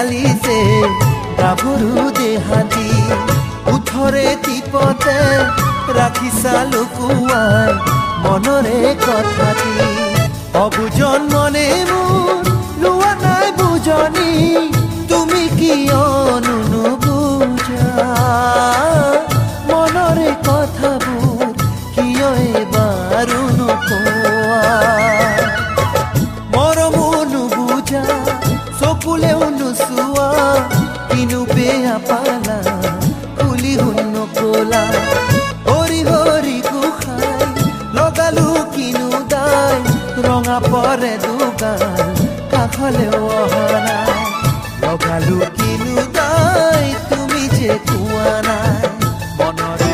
চালিছে গাভৰু দেহাতি উঠৰে টিপতে ৰাখিছা লুকুৱাই মনৰে কথাটি অবুজন মনে মোৰ লোৱা নাই বুজনি তুমি কিয়নো নুবুজা মনৰে কথাবোৰ কিয় এবাৰো নোকোৱা মৰমো নুবুজা চকুলেও নুচুৱা কিনো বেয়া পালা খুলি শুন কলা হৰি হৰি গোসাই লগালো কিনো দাই ৰঙা পৰে দুগাল কাষলেও অহা নাই লগালো কিনো দাই তুমি যে কোৱা নাই মনৰে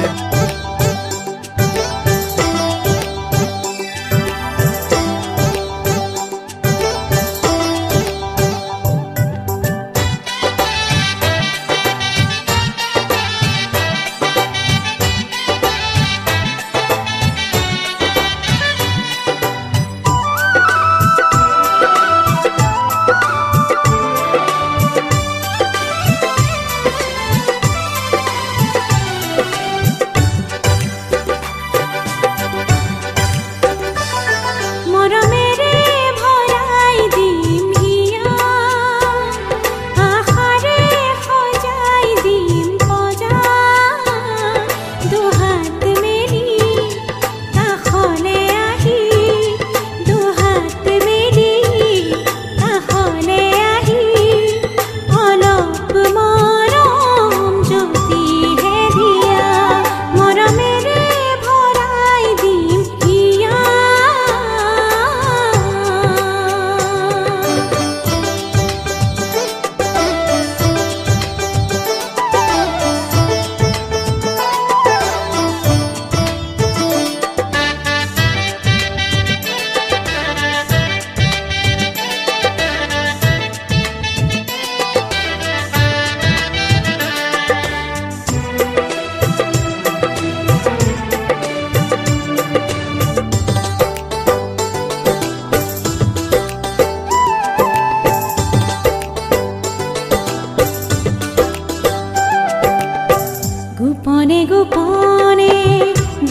গোপনে গোপনে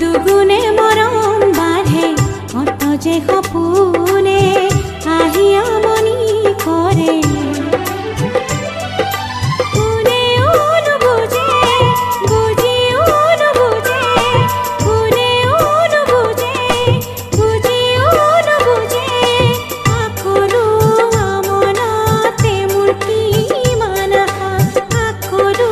দুগুণে মৰম বাঢ়ে কত যে সপোনে আহি আমনি কৰে কোনেও নুবুজে বুজিও নুবুজে কোনেও নুবুজে বুজিও নুবুজে আকলো আমনতে মোৰ কিমান আশা আকলো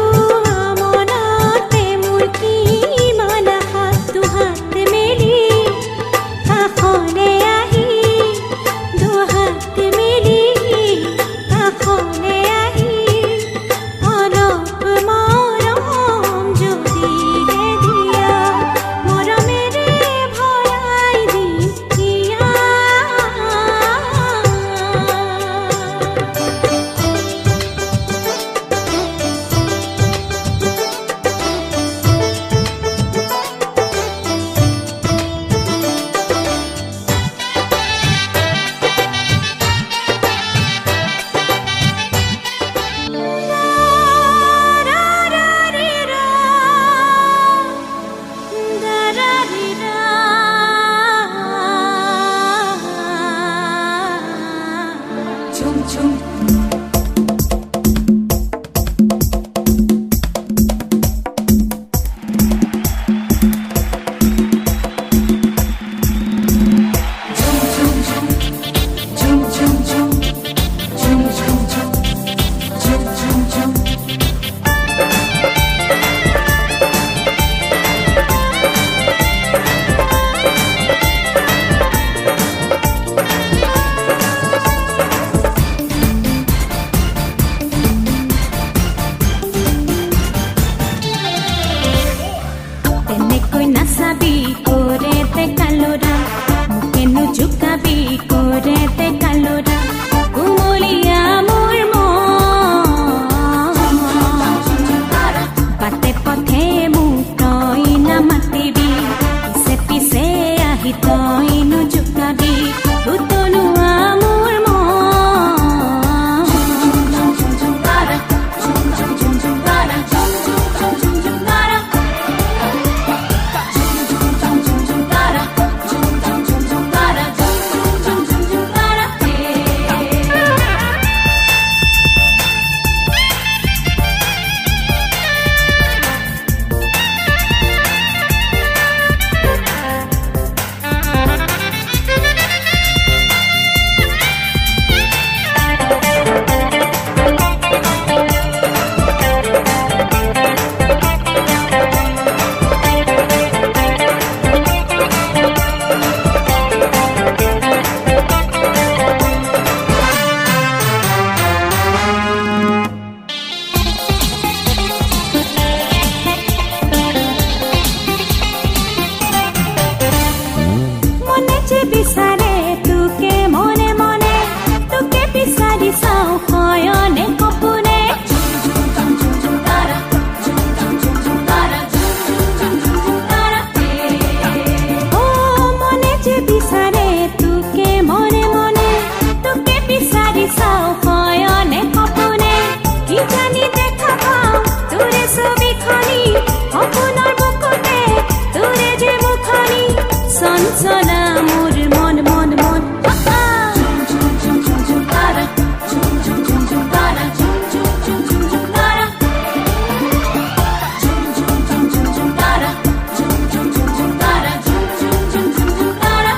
চঞ্চলা মোৰ মন মন মন ঝুম ঝুম ঝুম ঝুম ঝুম তাৰা ঝুম ঝুম ঝুম ঝুম তাৰা ঝুম ঝুম ঝুম ঝুম ঝুম তাৰা ঝুম ঝুম ঝুম ঝুম ঝুম তাৰা ঝুম ঝুম ঝুম ঝুম তাৰা ঝুম ঝুম ঝুম ঝুম ঝুম তাৰা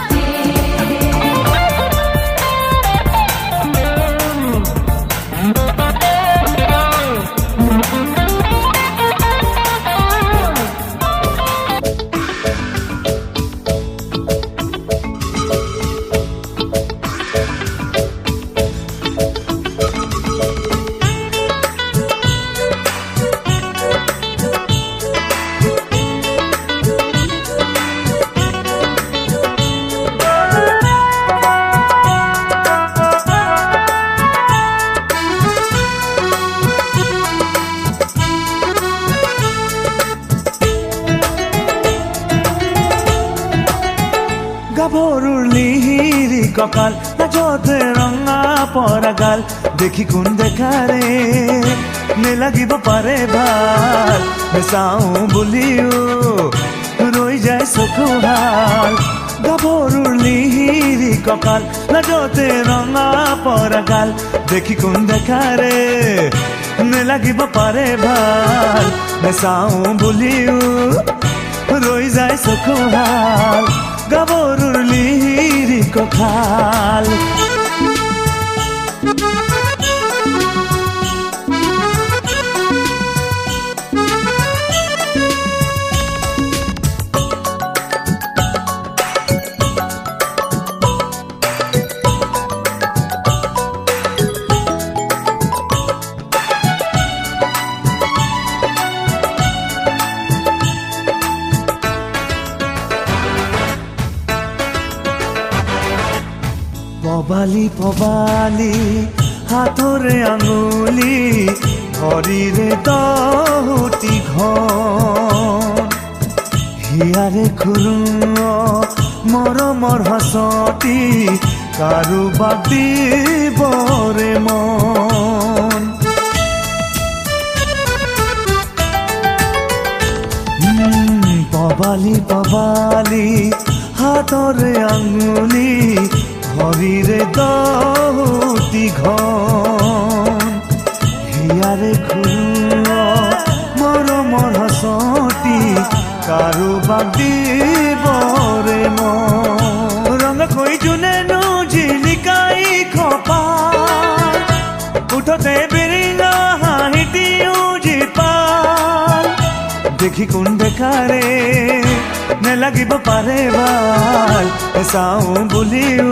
গাভৰুৰ লিহিৰি কঁকাল লাজতে ৰঙা পৰা গাল দেখি কোন দেখাৰে নেলাগিব পাৰে ভাল নেচাওঁ বুলিও ৰৈ যায় চকুহাল গাভৰুৰ লিহিৰি কঁকাল লাজতে ৰঙা পৰা গাল দেখি কোন দেখাৰে নেলাগিব পাৰে ভাল নেচাওঁ বুলিও ৰৈ যায় চকুহাল গাভৰুৰ লিহিৰি কঁকাল পবালি পবালি হাতৰে আঙুলি ভৰিৰে দহটি ঘন হিয়াৰে খুৰুঙ মৰমৰ হচতি কাৰোবাক দিবৰে মন পবালি পবালি হাতৰে আঙুলি ভৰিৰে দহটি ঘন হিয়াৰে খুৰুঙ মৰমৰ হচতি কাৰোবাক দিবৰে মন ৰঙকৈ যোনেনো জিলিকাই খপাল উঠতে বিৰিঙা হাঁহিটিও জিপাল দেখি কোন দেখাৰে নেলাগিব পাৰে ভাল চাওঁ বুলিও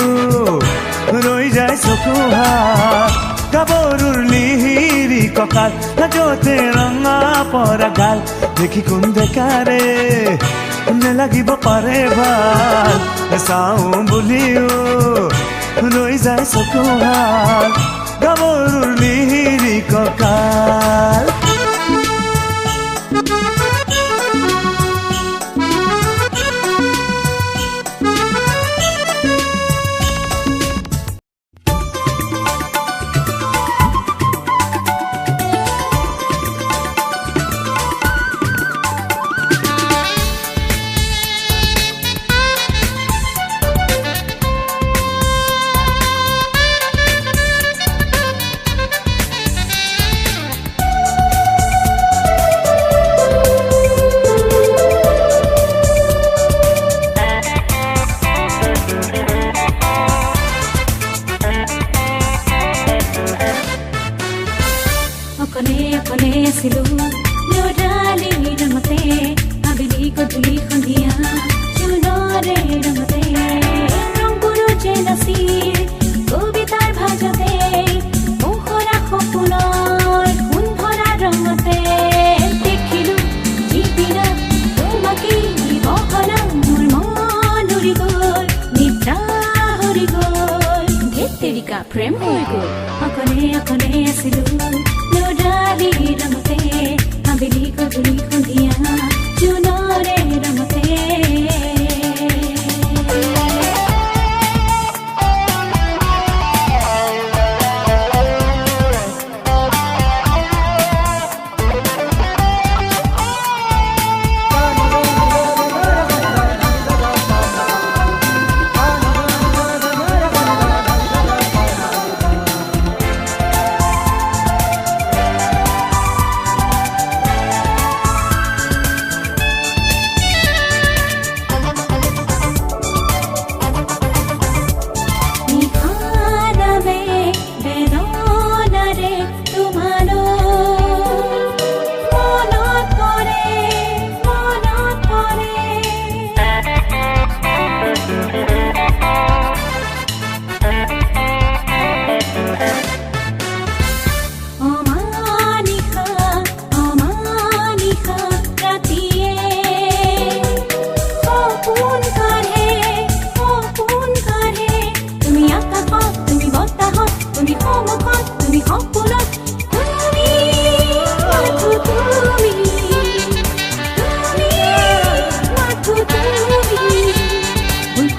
ৰৈ যায় চকুহাল গাভৰুৰ লিহিৰি কঁকাল লাজতে ৰঙা পৰা গাল দেখি কোন দেখাৰে নেলাগিব পাৰে ভাল চাওঁ বুলিও ৰৈ যায় চকুহাল গাভৰুৰ লিহিৰি কঁকাল প্ৰেম হৈ গ'ল অকলে অকলে আছিলো লৰালি ৰঙতে আবেলি গধূলি সন্ধিয়া জোনৰে ৰঙতে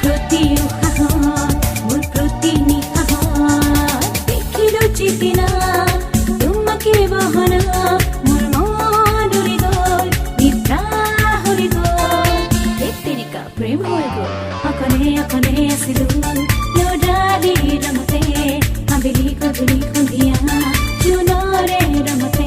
প্ৰতি উশাহত মোৰ প্ৰতি নিশাহত দেখিলো যিদিনা তোমাকে বহনা মোৰ মন উৰি গ'ল নিদ্ৰা হৰি গ'ল তেৰিকা প্ৰেম হৈ গ'ল অকলে অকলে আছিলো লৰালিৰ ৰঙতে আবেলি গধূলি সন্ধিয়া জোনৰে ৰঙতে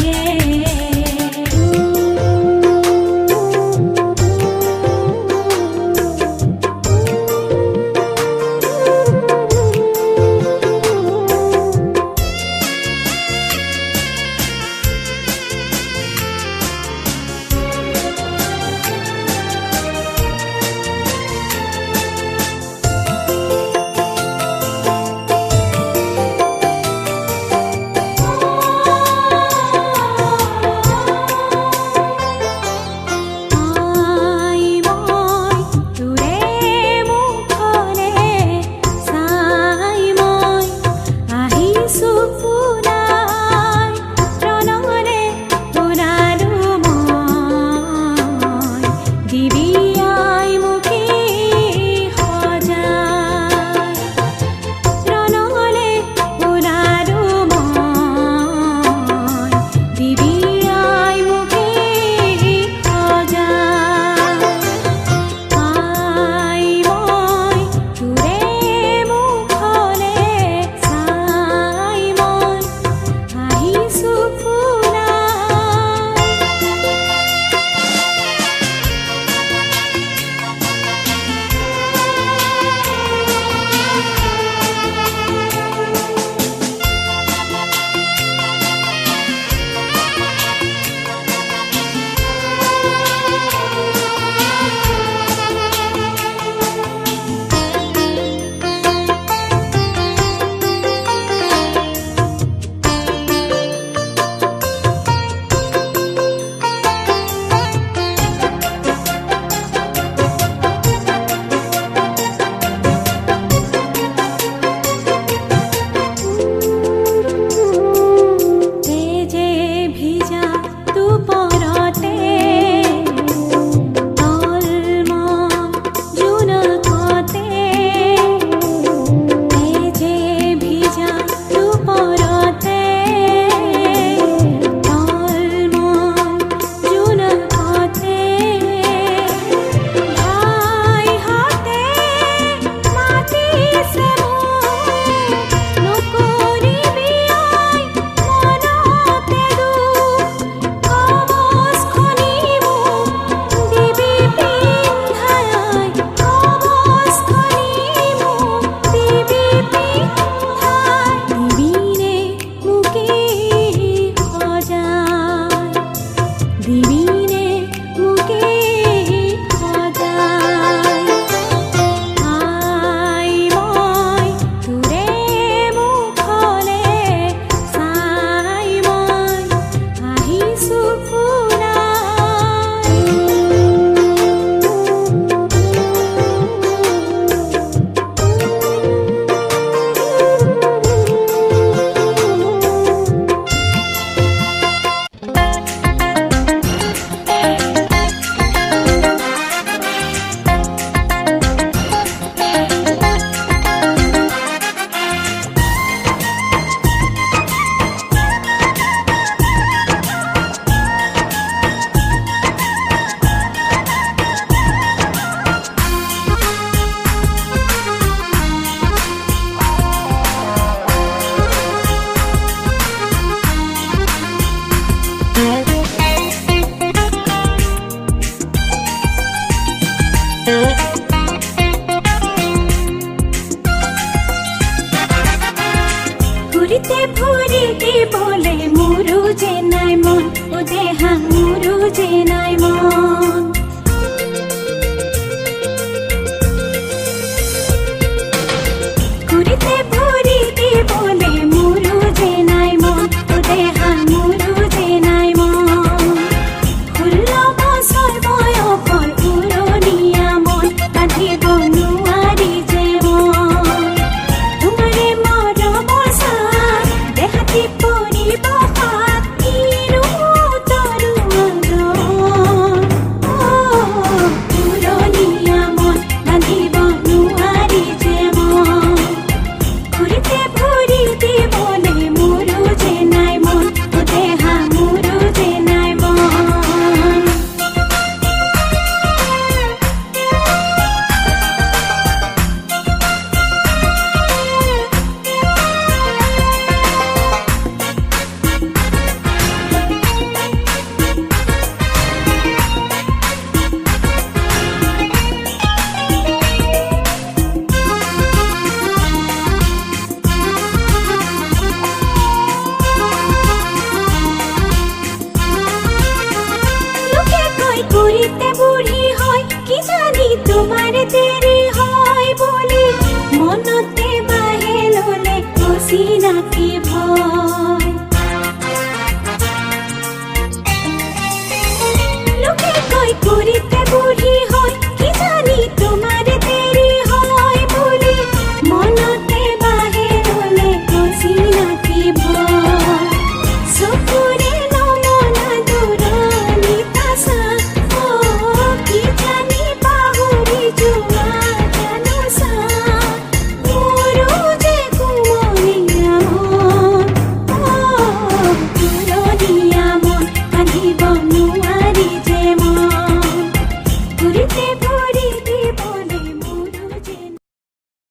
পৰি কি